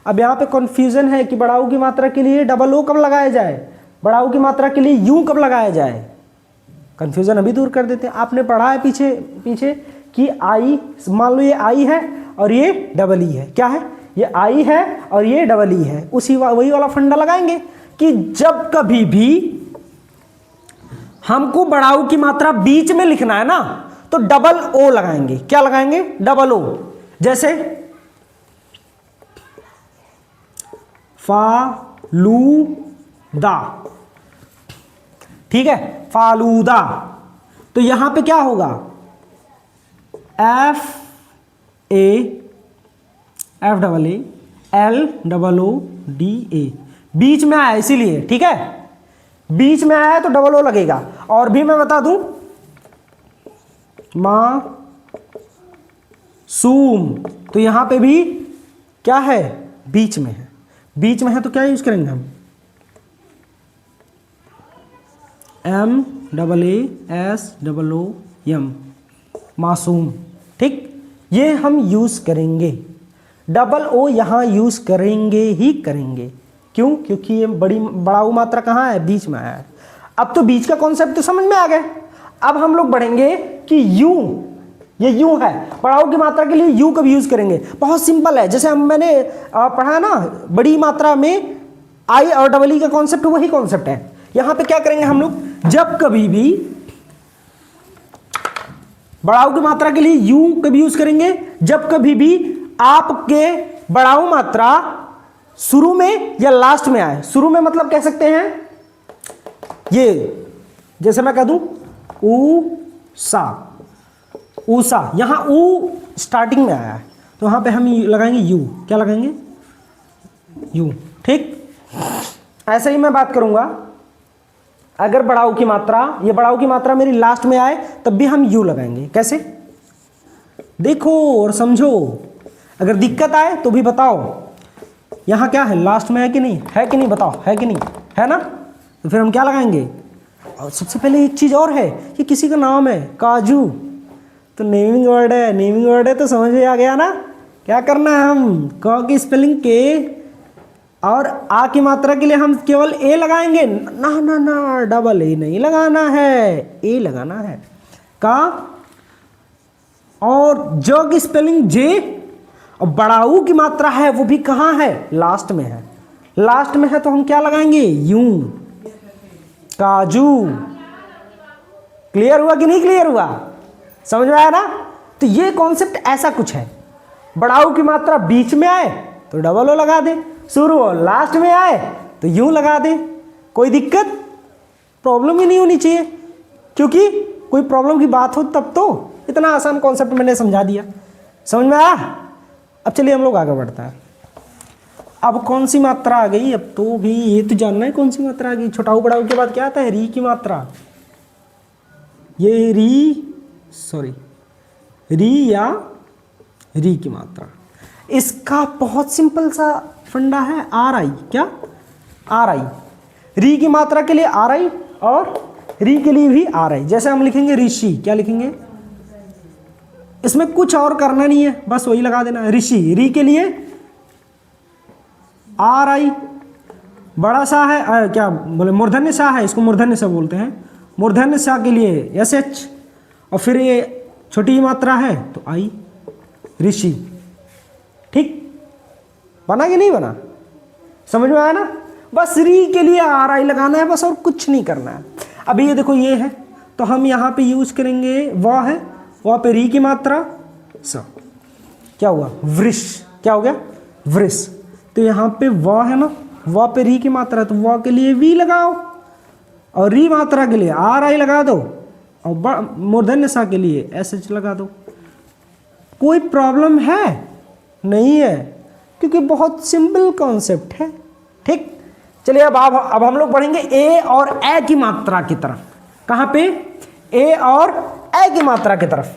अब यहाँ पे कन्फ्यूजन है कि बड़ा ऊ की मात्रा के लिए डबल ओ कब लगाया जाए, बड़ा ऊ की मात्रा के लिए यू कब लगाया जाए। कन्फ्यूजन अभी दूर कर देते हैं। आपने पढ़ा है पीछे पीछे कि आई, मान लो ये आई है और ये डबल ई है, क्या है, ये आई है और ये डबल ई है, वही वाला फंडा लगाएंगे कि जब कभी भी हमको बड़ा ऊ की मात्रा बीच में लिखना है ना, तो डबल ओ लगाएंगे। क्या लगाएंगे, डबल ओ। जैसे फालूदा, ठीक है, फालूदा। तो यहां पे क्या होगा, F double A L double O D A, बीच में आया इसीलिए, ठीक है, बीच में आया है तो डबल ओ लगेगा। और भी मैं बता दूं, मासूम, तो यहां पे भी क्या है, बीच में है, बीच में है तो क्या यूज करेंगे हम, M double A S double O M, मासूम, ठीक। ये हम यूज करेंगे, डबल ओ यहां यूज करेंगे ही करेंगे। क्यों, क्योंकि ये बड़ा ऊ मात्रा कहाँ है, बीच में है। अब तो बीच का कॉन्सेप्ट तो समझ में आ गया। अब हम लोग बढ़ेंगे कि यू, ये यू है, बड़ा ऊ की मात्रा के लिए यू कब यूज करेंगे। बहुत सिंपल है, जैसे मैंने पढ़ा ना बड़ी मात्रा में आई और डबल ई का कॉन्सेप्ट, वही कॉन्सेप्ट है। यहां पे क्या करेंगे हम लोग, जब कभी भी बड़ा ऊ की मात्रा के लिए यू कब यूज करेंगे, जब कभी भी आपके बड़ा ऊ मात्रा शुरू में या लास्ट में आए। शुरू में मतलब कह सकते हैं ये, जैसे मैं कह दूं ऊसा, ऊसा, यहां ऊ स्टार्टिंग में आया है तो वहां पे हम लगाएंगे यू। क्या लगाएंगे, यू, ठीक। ऐसे ही मैं बात करूंगा, अगर बड़ा ऊ की मात्रा, ये बड़ा ऊ की मात्रा मेरी लास्ट में आए तब भी हम यू लगाएंगे। कैसे, देखो और समझो, अगर दिक्कत आए तो भी बताओ। यहां क्या है, लास्ट में है कि नहीं, है कि नहीं, बताओ, है कि नहीं, है ना, तो फिर हम क्या लगाएंगे। और सबसे पहले एक चीज और है कि किसी का नाम है काजू, तो नेमिंग वर्ड है, नेमिंग वर्ड है तो समझ में आ गया ना। क्या करना है, हम क की स्पेलिंग के और आ की मात्रा के लिए हम केवल ए लगाएंगे ना, ना ना, डबल ए नहीं लगाना है, ए लगाना है का। और ज की स्पेलिंग जे, और बड़ा ऊ की मात्रा है वो भी कहाँ है, लास्ट में है, लास्ट में है तो हम क्या लगाएंगे, यू, काजू। क्लियर हुआ कि नहीं क्लियर हुआ, समझ में आया ना। तो ये कॉन्सेप्ट ऐसा कुछ है, बड़ा ऊ की मात्रा बीच में आए तो डबल ओ लगा दे, शुरू और लास्ट में आए तो यूं लगा दे, कोई दिक्कत प्रॉब्लम ही नहीं होनी चाहिए। क्योंकि कोई प्रॉब्लम की बात हो तब तो इतना आसान कॉन्सेप्ट मैंने समझा दिया, समझ में आया। अब चलिए हम लोग आगे बढ़ता है। अब कौन सी मात्रा आ गई, अब तो भी ये तो जानना है कौन सी मात्रा आ गई। छोटाऊ बड़ाऊ के बाद क्या आता है, री की मात्रा। ये री या री की मात्रा, इसका बहुत सिंपल सा फंडा है, आर आई। क्या, आर आई। री की मात्रा के लिए आर आई और री के लिए भी आर आई। जैसे हम लिखेंगे ऋषि, क्या लिखेंगे, इसमें कुछ और करना नहीं है, बस वही लगा देना ऋषि। री के लिए आर आई, बड़ा सा है क्या बोले, मूर्धन्य सा है, इसको मूर्धन्य सा बोलते हैं। मूर्धन्य सा के लिए एस एच, और फिर ये छोटी मात्रा है तो आई, ऋषि। ठीक, बना कि नहीं बना, समझ में आया ना। बस री के लिए आर आई लगाना है बस, और कुछ नहीं करना है। अभी ये देखो ये है, तो हम यहाँ पे यूज करेंगे वह है, वहाँ पे री की मात्रा स, क्या हुआ, वृष। क्या हो गया, वृष। तो यहाँ पे वह है ना, वह पे री की मात्रा, तो वह के लिए वी लगाओ, और री मात्रा के लिए आर आई लगा दो, और मूर्धन्य सा के लिए एस एच लगा दो। कोई प्रॉब्लम है नहीं है, क्योंकि बहुत सिंपल कॉन्सेप्ट है। ठीक, चलिए अब हम लोग बढ़ेंगे ए और ए की मात्रा की तरफ। कहाँ पे, ए और ए की मात्रा की तरफ।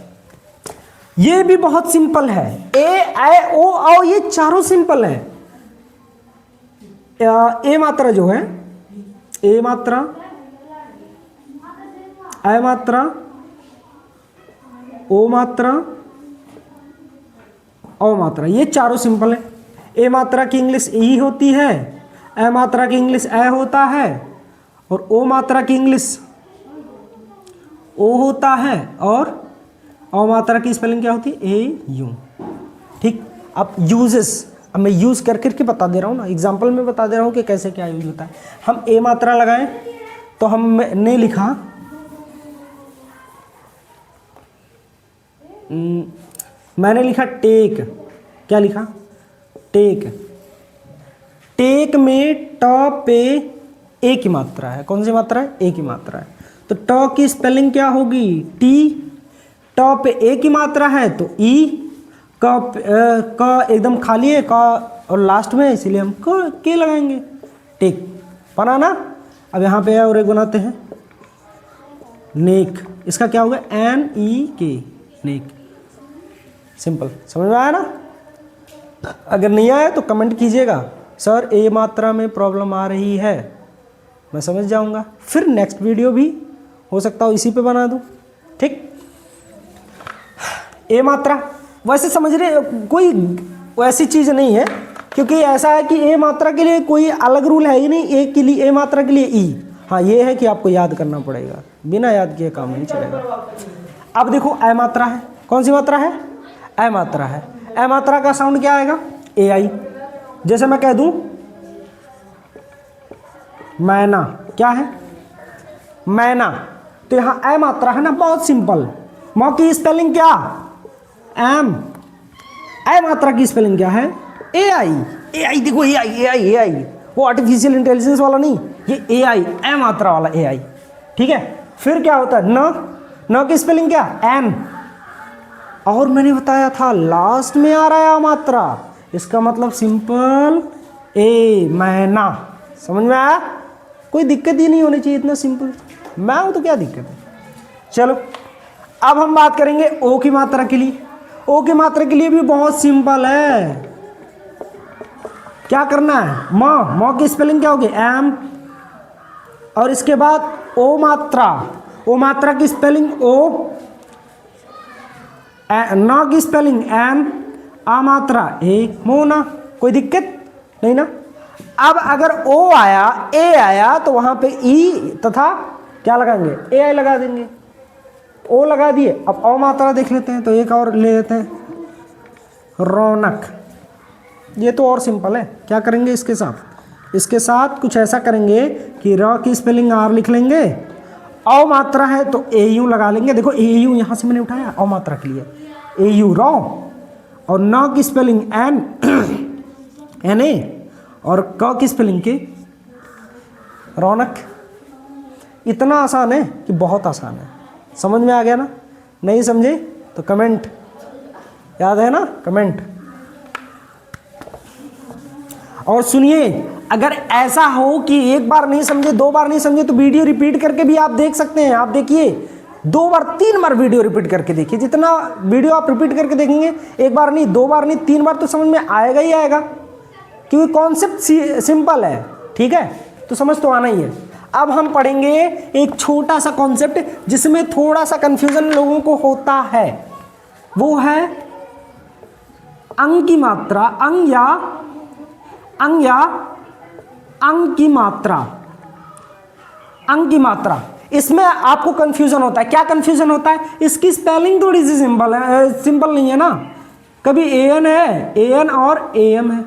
ये भी बहुत सिंपल है, ए ओ औ ये चारों सिंपल है। ए मात्रा जो है, ए मात्रा, ए मात्रा, ओ मात्रा, ओ मात्रा, ये चारों सिंपल है। ए मात्रा की इंग्लिश ई होती है, ए मात्रा की इंग्लिश ए होता है, और ओ मात्रा की इंग्लिश ओ होता है, और ओ मात्रा की स्पेलिंग क्या होती है, ए यू। ठीक, अब यूजेस, अब मैं यूज कर करके बता दे रहा हूँ ना, एग्जाम्पल में बता दे रहा हूँ कि कैसे क्या यूज होता है। हम ए मात्रा लगाएं तो हमने लिखा मैंने लिखा टेक। क्या लिखा, टेक। टेक में ट पे ए की मात्रा है। कौन सी मात्रा है, ए की मात्रा है। तो ट की स्पेलिंग क्या होगी, टी। ट पे ए की मात्रा है तो ई। क एकदम खाली है, क और लास्ट में, इसीलिए हम के लगाएंगे। टेक, बना ना। अब यहाँ पे और एक बनाते हैं, नेक। इसका क्या होगा, एन ई के, नेक। सिंपल, समझ में आया ना। अगर नहीं आया तो कमेंट कीजिएगा, सर ए मात्रा में प्रॉब्लम आ रही है, मैं समझ जाऊंगा। फिर नेक्स्ट वीडियो भी हो सकता हो इसी पे बना दूं। ठीक, ए मात्रा वैसे समझ रहे, कोई वैसी चीज़ नहीं है, क्योंकि ऐसा है कि ए मात्रा के लिए कोई अलग रूल है ही नहीं। ए के लिए, ए मात्रा के लिए ई। हाँ, ये है कि आपको याद करना पड़ेगा, बिना याद किए काम नहीं चलेगा। अब देखो ए मात्रा है, कौन सी मात्रा है, ए मात्रा है। ए मात्रा का साउंड क्या आएगा, ए आई। जैसे मैं कह दूं मैना, क्या है, मैना, तो यहाँ ए मात्रा है ना, बहुत सिंपल। मौ की स्पेलिंग क्या, एम। ए मात्रा की स्पेलिंग क्या है, ए आई। ए आई देखो, ए आई, ए आई, ए आई, वो आर्टिफिशियल इंटेलिजेंस वाला नहीं, ये ए आई, ए मात्रा वाला ए आई। ठीक है, फिर क्या होता है, न की स्पेलिंग क्या, एन। और मैंने बताया था लास्ट में आ रहा है मात्रा, इसका मतलब सिंपल ए, मैना। समझ में आया, कोई दिक्कत ही नहीं होनी चाहिए, इतना सिंपल। मैं हूं तो क्या दिक्कत है। चलो अब हम बात करेंगे ओ की मात्रा के लिए। ओ की मात्रा के लिए भी बहुत सिंपल है। क्या करना है, मौ की स्पेलिंग क्या होगी, एम, और इसके बाद ओ मात्रा। ओ मात्रा की स्पेलिंग ओ, न की स्पेलिंग एन, आ मात्रा ए, मोना। कोई दिक्कत नहीं ना। अब अगर ओ आया, ए आया, तो वहां पे ई तथा क्या लगाएंगे, ए आई लगा देंगे। ओ लगा दिए। अब औ मात्रा देख लेते हैं, तो एक और ले लेते हैं, रौनक। ये तो और सिंपल है। क्या करेंगे इसके साथ, इसके साथ कुछ ऐसा करेंगे कि र की स्पेलिंग आर लिख लेंगे, औ मात्रा है तो ए यू लगा लेंगे। देखो ए यू यहाँ से मैंने उठाया औ मात्रा के लिए, ए यू रौ, और न की स्पेलिंग एन, एन ए, और क की स्पेलिंग के रौनक। इतना आसान है कि बहुत आसान है। समझ में आ गया ना, नहीं समझे तो कमेंट, याद है ना, कमेंट। और सुनिए, अगर ऐसा हो कि एक बार नहीं समझे, दो बार नहीं समझे, तो वीडियो रिपीट करके भी आप देख सकते हैं। आप देखिए 2 बार 3 बार वीडियो रिपीट करके देखिए। जितना वीडियो आप रिपीट करके देखेंगे, एक बार नहीं, 2 बार नहीं, 3 बार, तो समझ में आएगा ही आएगा, क्योंकि कॉन्सेप्ट सिंपल है। ठीक है, तो समझ तो आना ही है। अब हम पढ़ेंगे एक छोटा सा कॉन्सेप्ट जिसमें थोड़ा सा कंफ्यूजन लोगों को होता है, वो है अंग की मात्रा, अंग की मात्रा, अंग की मात्रा। इसमें आपको कंफ्यूजन होता है। क्या कंफ्यूजन होता है? इसकी स्पेलिंग थोड़ी सी सिंपल है, सिंपल नहीं है ना। कभी एन है, एन और एम है।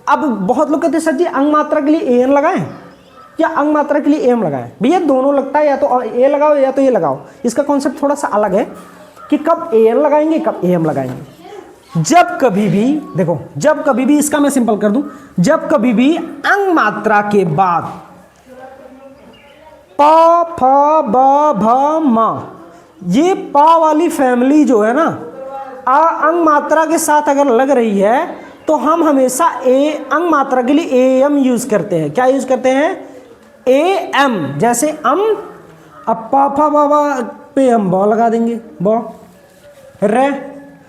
अब बहुत लोग कहते हैं सर जी अंग मात्रा के लिए एन लगाएं या अंग मात्रा के लिए एम लगाएं। भैया दोनों लगता है, या तो ए लगाओ या तो ये लगाओ। इसका कॉन्सेप्ट थोड़ा सा अलग है कि कब एन लगाएंगे, कब एम लगाएंगे। जब कभी भी, देखो, जब कभी भी, इसका मैं सिंपल कर दूं, जब कभी भी अंग मात्रा के बाद प, फ, ब, भ, म, ये पा वाली फैमिली जो है ना, अंग मात्रा के साथ अगर लग रही है तो हम हमेशा अंग मात्रा के लिए ए एम यूज करते हैं। क्या यूज करते हैं? A M. जैसे अब पा फा बाबा पे हम ब लगा देंगे, ब। रे,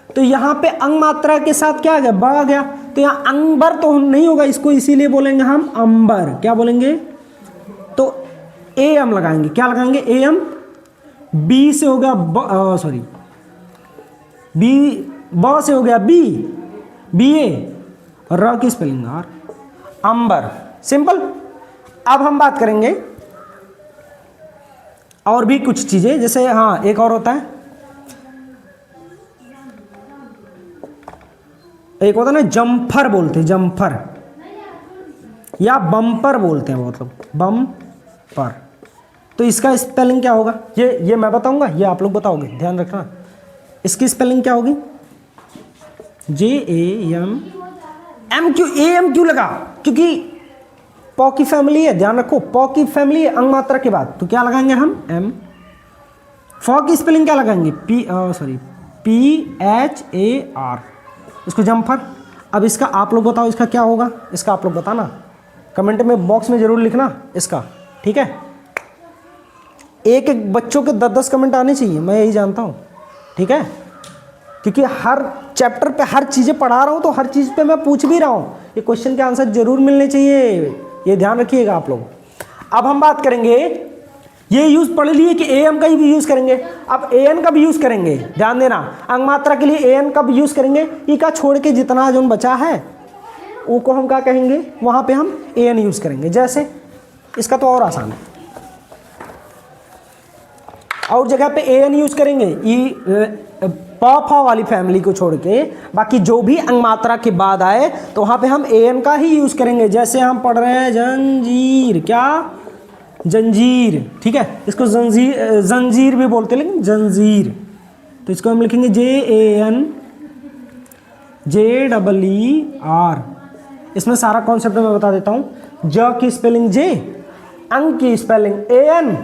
तो यहाँ पे अंग मात्रा के साथ क्या आ गया? ब आ गया। तो यहाँ अंबर तो नहीं होगा, इसको इसीलिए बोलेंगे हम अंबर। क्या बोलेंगे? तो ए एम लगाएंगे। क्या लगाएंगे? A M. बी से हो गया सॉरी, बी, ब से हो गया बी, बी ए, र की स्पेलिंग आर, अंबर। सिंपल। अब हम बात करेंगे और भी कुछ चीजें, जैसे हाँ एक और होता है, एक होता है ना जम्फर बोलते हैं, जम्फर, या बम्पर बोलते हैं बहुत लोग, बम्पर। तो इसका स्पेलिंग क्या होगा? ये मैं बताऊंगा, ये आप लोग बताओगे, ध्यान रखना। इसकी स्पेलिंग क्या होगी? जे ए एम, एम क्यों, ए एम क्यों लगा? क्योंकि पौ की फैमिली है, ध्यान रखो, पौ की फैमिली है अंग मात्रा के बाद, तो क्या लगाएंगे हम? एम। फॉ की स्पेलिंग क्या लगाएंगे? पी एच ए आर, इसको जम्फर। अब इसका आप लोग बताओ, इसका क्या होगा? इसका आप लोग बताना, कमेंट में बॉक्स में जरूर लिखना इसका। ठीक है, एक एक बच्चों के 10-10 कमेंट आने चाहिए, मैं यही जानता हूँ। ठीक है, क्योंकि हर चैप्टर पे हर चीज़ें पढ़ा रहा हूँ, तो हर चीज़ पे मैं पूछ भी रहा हूँ, ये क्वेश्चन के आंसर जरूर मिलने चाहिए, ये ध्यान रखिएगा आप लोग। अब हम बात करेंगे, ये यूज पढ़ लिए कि ए एम का भी यूज करेंगे, अब ए एन का भी यूज करेंगे। ध्यान देना, अंग मात्रा के लिए ए एन का भी यूज करेंगे। ई का छोड़ के जितना जो बचा है वो को हम क्या कहेंगे? वहां पे हम ए एन यूज करेंगे। जैसे इसका तो और आसान है, और जगह पे ए एन यूज करेंगे। ई प फ वाली फैमिली को छोड़ के बाकी जो भी अंग मात्रा के बाद आए तो वहां पे हम ए एन का ही यूज करेंगे। जैसे हम पढ़ रहे हैं जंजीर, क्या? जंजीर। ठीक है, इसको जंजीर भी बोलते हैं, लेकिन जंजीर, तो इसको हम लिखेंगे J A N J double E R. इसमें सारा कॉन्सेप्ट मैं बता देता हूं। ज की स्पेलिंग जे, अंग की स्पेलिंग ए एन,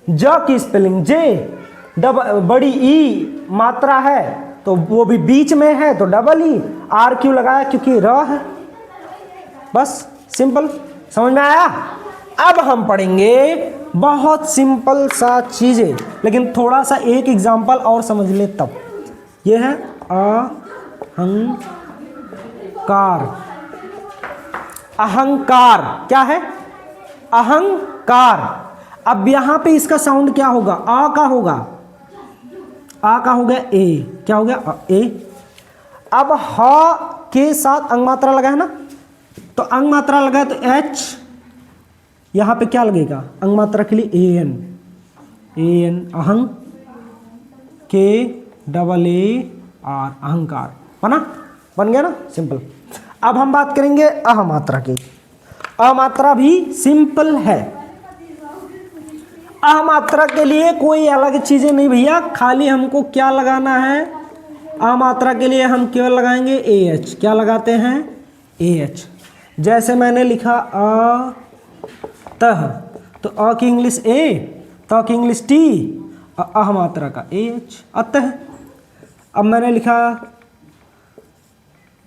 ज की स्पेलिंग जे, बड़ी ई मात्रा है तो वो भी बीच में है तो डबल ई, आर क्यों लगाया? क्योंकि र है। बस सिंपल, समझ में आया? अब हम पढ़ेंगे बहुत सिंपल सा चीजें, लेकिन थोड़ा सा एक एग्जांपल और समझ ले तब। ये है अहंकार। अहंकार क्या है? अहंकार। अब यहां पे इसका साउंड क्या होगा? आ का होगा, आ का हो गया ए, क्या हो गया? ए। अब ह के साथ अंग मात्रा लगा है ना, तो अंग मात्रा लगा है तो एच, यहां पे क्या लगेगा? अंग मात्रा के लिए ए एन, ए एन, अहंग, के डबल ए आर, अहंकार। बन गया ना? सिंपल। अब हम बात करेंगे अह मात्रा की। अ मात्रा भी सिंपल है। अ मात्रा के लिए कोई अलग चीजें नहीं भैया, खाली हमको क्या लगाना है? अ मात्रा के लिए हम केवल लगाएंगे ए एच। क्या लगाते हैं? A H. जैसे मैंने लिखा अ तह, तो अ की इंग्लिश ए, त की इंग्लिश टी, अह मात्रा का एच, अतः अब मैंने लिखा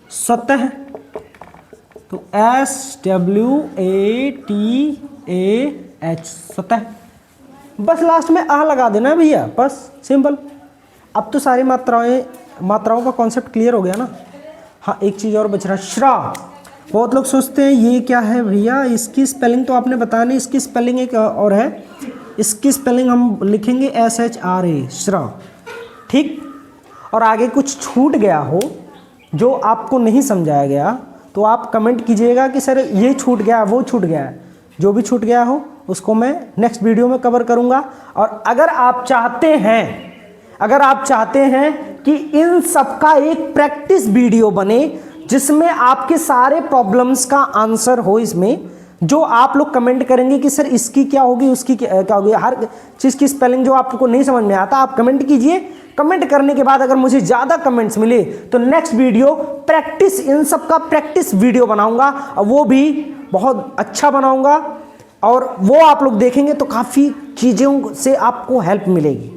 सतह, तो SWATAH सतह, बस लास्ट में आ लगा देना है भैया, बस सिंपल। अब तो सारी मात्राओं का कॉन्सेप्ट क्लियर हो गया ना। हाँ एक चीज़ और बच रहा है, श्रा। बहुत लोग सोचते हैं ये क्या है भैया, इसकी स्पेलिंग तो आपने बताया नहीं, इसकी स्पेलिंग एक और है, इसकी स्पेलिंग हम लिखेंगे SHRA, श्रा, ठीक। और आगे कुछ छूट गया हो जो आपको नहीं समझाया गया तो आप कमेंट कीजिएगा कि सर ये छूट गया, वो छूट गया है। जो भी छूट गया हो उसको मैं नेक्स्ट वीडियो में कवर करूंगा। और अगर आप चाहते हैं कि इन सब का एक प्रैक्टिस वीडियो बने जिसमें आपके सारे प्रॉब्लम्स का आंसर हो, इसमें जो आप लोग कमेंट करेंगे कि सर इसकी क्या होगी, उसकी क्या होगी, हर चीज़ की स्पेलिंग जो आपको नहीं समझ में आता आप कमेंट कीजिए। कमेंट करने के बाद अगर मुझे ज़्यादा कमेंट्स मिले तो नेक्स्ट वीडियो प्रैक्टिस, इन सब का प्रैक्टिस वीडियो बनाऊंगा, और वो भी बहुत अच्छा बनाऊंगा, और वो आप लोग देखेंगे तो काफ़ी चीज़ों से आपको हेल्प मिलेगी,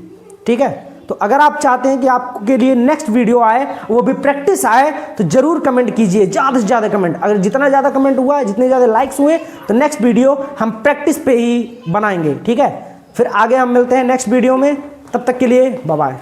ठीक है। तो अगर आप चाहते हैं कि आपके लिए नेक्स्ट वीडियो आए, वो भी प्रैक्टिस आए, तो जरूर कमेंट कीजिए, ज़्यादा से ज़्यादा कमेंट। अगर जितना ज़्यादा कमेंट हुआ है, जितने ज़्यादा लाइक्स हुए, तो नेक्स्ट वीडियो हम प्रैक्टिस पे ही बनाएंगे, ठीक है। फिर आगे हम मिलते हैं नेक्स्ट वीडियो में, तब तक के लिए बाय बाय।